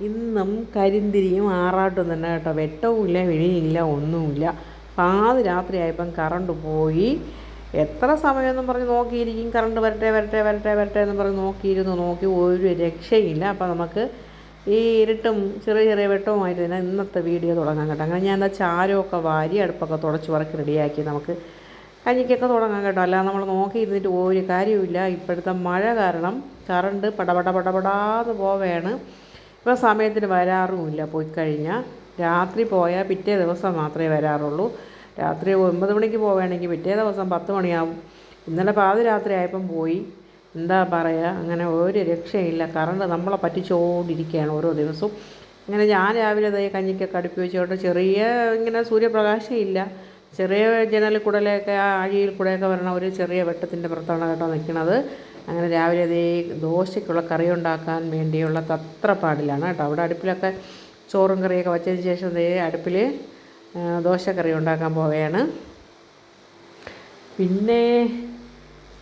ഇന്നും കരിന്തിരിയും ആറാട്ടും തന്നെ കേട്ടോ. വെട്ടവുമില്ല, വെളിയില്ല, ഒന്നുമില്ല. പാതി രാത്രിയായപ്പം കറണ്ട് പോയി. എത്ര സമയമെന്നും പറഞ്ഞ് നോക്കിയിരിക്കും. കറണ്ട് വരട്ടെ വരട്ടെ വരട്ടെ വരട്ടെ എന്ന് പറഞ്ഞ് നോക്കി ഒരു രക്ഷയില്ല. അപ്പോൾ നമുക്ക് ഈ ഇരുട്ടും ചെറിയ ചെറിയ വെട്ടവുമായിട്ട് തന്നെ ഇന്നത്തെ വീഡിയോ തുടങ്ങാൻ കേട്ടോ. അങ്ങനെ ഞാൻ എന്താ ചാരമൊക്കെ വാരി അടുപ്പൊക്കെ തുടച്ച് പറക്കി റെഡിയാക്കി നമുക്ക് കഞ്ഞിക്കൊക്കെ തുടങ്ങാൻ കേട്ടോ. അല്ലാതെ നമ്മൾ നോക്കി ഇരുന്നിട്ട് ഒരു കാര്യവുമില്ല. ഇപ്പോഴത്തെ മഴ കാരണം കറണ്ട് പടപടാന്ന് പോവുകയാണ്. ഇപ്പോൾ സമയത്തിന് വരാറുമില്ല. പോയി കഴിഞ്ഞാൽ രാത്രി പോയാൽ പിറ്റേ ദിവസം മാത്രമേ വരാറുള്ളൂ. രാത്രി 9 മണിക്ക് പോവുകയാണെങ്കിൽ പിറ്റേ ദിവസം 10 മണിയാവും. ഇന്നലെ പാതിരാത്രി ആയപ്പം പോയി. എന്താ പറയുക, അങ്ങനെ ഒരു രക്ഷയില്ല. കറണ്ട് നമ്മളെ പറ്റിച്ചുകൊണ്ടിരിക്കുകയാണ് ഓരോ ദിവസവും. ഇങ്ങനെ ഞാൻ രാവിലെ കഞ്ഞിക്കൊക്കെ അടുപ്പി വെച്ചോട്ട് ചെറിയ ഇങ്ങനെ സൂര്യപ്രകാശം ഇല്ല. ചെറിയ ജനലിൽ കൂടെയൊക്കെ ആ അഴിയിൽ കൂടെയൊക്കെ വരണ ഒരു ചെറിയ വെട്ടത്തിൻ്റെ പുറത്താണ് കേട്ടോ നിൽക്കുന്നത്. അങ്ങനെ രാവിലെ ദോശയ്ക്കുള്ള കറി ഉണ്ടാക്കാൻ വേണ്ടിയുള്ള തത്രപ്പാടിലാണ് കേട്ടോ. അവിടെ അടുപ്പിലൊക്കെ ചോറും കറിയൊക്കെ വച്ചതിന് ശേഷം അടുപ്പിൽ ദോശക്കറി ഉണ്ടാക്കാൻ പോവുകയാണ്. പിന്നെ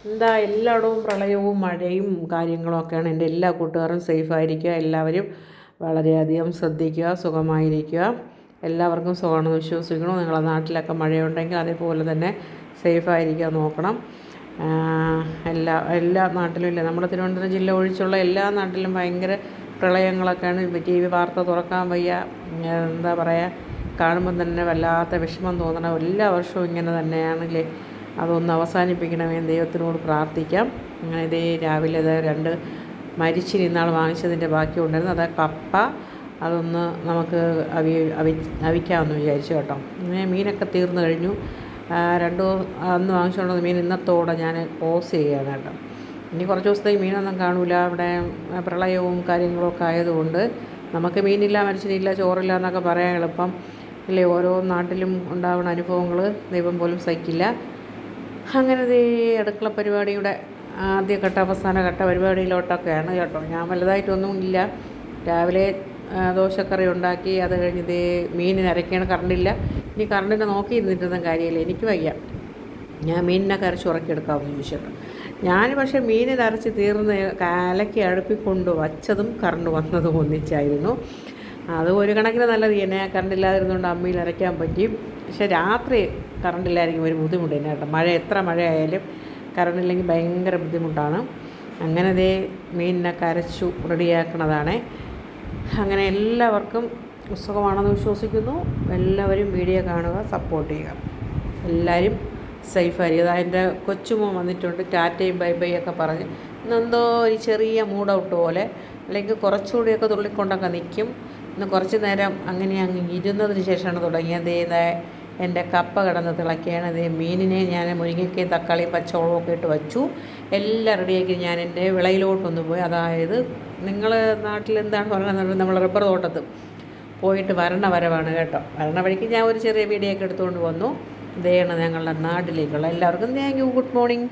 എന്താ, എല്ലായിടവും പ്രളയവും മഴയും കാര്യങ്ങളും ഒക്കെയാണ്. എൻ്റെ എല്ലാ കൂട്ടുകാരും സേഫായിരിക്കുക. എല്ലാവരും വളരെയധികം ശ്രദ്ധിക്കുക, സുഖമായിരിക്കുക. എല്ലാവർക്കും സുഖമാണെന്ന് വിശ്വസിക്കണം. നിങ്ങളുടെ നാട്ടിലൊക്കെ മഴയുണ്ടെങ്കിൽ അതേപോലെ തന്നെ സേഫായിരിക്കാൻ നോക്കണം. എല്ലാ നാട്ടിലും ഇല്ല, നമ്മുടെ തിരുവനന്തപുരം ജില്ല ഒഴിച്ചുള്ള എല്ലാ നാട്ടിലും ഭയങ്കര പ്രളയങ്ങളൊക്കെയാണ്. TV വാർത്ത തുറക്കാൻ വയ്യ. എന്താ പറയുക, കാണുമ്പം തന്നെ വല്ലാത്ത വിഷമം തോന്നണം. എല്ലാ വർഷവും ഇങ്ങനെ തന്നെയാണല്ലേ. അതൊന്ന് അവസാനിപ്പിക്കണമേ, ദൈവത്തിനോട് പ്രാർത്ഥിക്കാം. അങ്ങനെ രാവിലെ 2 മരിച്ചിരി ഇന്നാൾ വാങ്ങിച്ചതിൻ്റെ ബാക്കി ഉണ്ടായിരുന്നു. അത് കപ്പ, അതൊന്ന് നമുക്ക് അവിക്കാമെന്ന് വിചാരിച്ചു കേട്ടോ. അങ്ങനെ മീനൊക്കെ തീർന്നു കഴിഞ്ഞു. അന്ന് വാങ്ങിച്ചുകൊണ്ടത് മീൻ ഇന്നത്തോടെ ഞാൻ ക്ലോസ് ചെയ്യുകയാണ് കേട്ടോ. ഇനി കുറച്ച് ദിവസത്തേക്ക് മീനൊന്നും കാണില്ല. അവിടെ പ്രളയവും കാര്യങ്ങളൊക്കെ ആയതുകൊണ്ട് നമുക്ക് മീനില്ല, മനുഷ്യനില്ല, ചോറില്ല എന്നൊക്കെ പറയാൻ എളുപ്പം അല്ലേ. ഓരോ നാട്ടിലും ഉണ്ടാകുന്ന അനുഭവങ്ങൾ ദൈവം പോലും സഹിക്കില്ല. അങ്ങനെ അടുക്കള പരിപാടിയുടെ ആദ്യഘട്ട അവസാനഘട്ട പരിപാടിയിലോട്ടൊക്കെയാണ് കേട്ടോ. ഞാൻ വലുതായിട്ടൊന്നും ഇല്ല. രാവിലെ ദോശക്കറി ഉണ്ടാക്കി, അത് കഴിഞ്ഞ് മീനിന് അരയ്ക്കാണ്. കറണ്ടില്ല. ഇനി കറണ്ടിനെ നോക്കിയിരുന്നിട്ടൊന്നും കാര്യമില്ല, എനിക്ക് വയ്യ. ഞാൻ മീനിനൊക്കെ അരച്ച് ഉറക്കിയെടുക്കാമെന്ന് ചോദിച്ചിട്ട് ഞാൻ പക്ഷേ മീനിന് അരച്ച് തീർന്ന് കലക്കി അടുപ്പിക്കൊണ്ട് വച്ചതും കറണ്ട് വന്നതും ഒന്നിച്ചായിരുന്നു. അത് ഒരു കണക്കിന് നല്ലത് തന്നെ. കറണ്ടില്ലാതിരുന്നുകൊണ്ട് അമ്മിയിൽ അരയ്ക്കാൻ പറ്റി. പക്ഷേ രാത്രി കറണ്ടില്ലായിരിക്കും ഒരു ബുദ്ധിമുട്ട് തന്നെ കേട്ടോ. എത്ര മഴയായാലും കറണ്ടില്ലെങ്കിൽ ഭയങ്കര ബുദ്ധിമുട്ടാണ്. അങ്ങനെ മീനിനൊക്കെ അരച്ചു റെഡിയാക്കണതാണ്. അങ്ങനെ എല്ലാവർക്കും സുഖമാണെന്ന് വിശ്വസിക്കുന്നു. എല്ലാവരും വീഡിയോ കാണുക, സപ്പോർട്ട് ചെയ്യുക. എല്ലാവരും സേഫായിരിക്കും. എൻ്റെ കൊച്ചുമോൻ വന്നിട്ടുണ്ട്. ടാറ്റയും ബൈ ബൈ ഒക്കെ പറഞ്ഞ് ഇന്നെന്തോ ഒരു ചെറിയ മൂഡ് ഔട്ട് പോലെ, അല്ലെങ്കിൽ കുറച്ചുകൂടിയൊക്കെ തുള്ളിക്കൊണ്ടൊക്കെ നിൽക്കും. ഇന്ന് കുറച്ച് നേരം അങ്ങനെ അങ്ങ് ഇരുന്നതിന് ശേഷമാണ് തുടങ്ങിയത്. എൻ്റെ കപ്പ കിടന്ന് തിളയ്ക്കുകയാണ്. മീനിനെ ഞാൻ മുരിങ്ങയ്ക്കയും തക്കാളിയും പച്ചമുളകും ഒക്കെ ഇട്ട് വച്ചു. എല്ലാം റെഡിയാക്കി ഞാൻ എൻ്റെ വിളയിലോട്ടൊന്ന് പോയി. അതായത് നിങ്ങൾ നാട്ടിൽ എന്താണ് പറയുന്നത്, നമ്മൾ റബ്ബർ തോട്ടത്ത് പോയിട്ട് വരവാണ് കേട്ടോ. വരണ വഴിക്ക് ഞാൻ ഒരു ചെറിയ വീഡിയോ ഒക്കെ എടുത്തുകൊണ്ട് വന്നു. ഇതാണ് ഞങ്ങളുടെ നാട്ടിലേക്കുള്ള എല്ലാവർക്കും താങ്ക് യു. Good morning.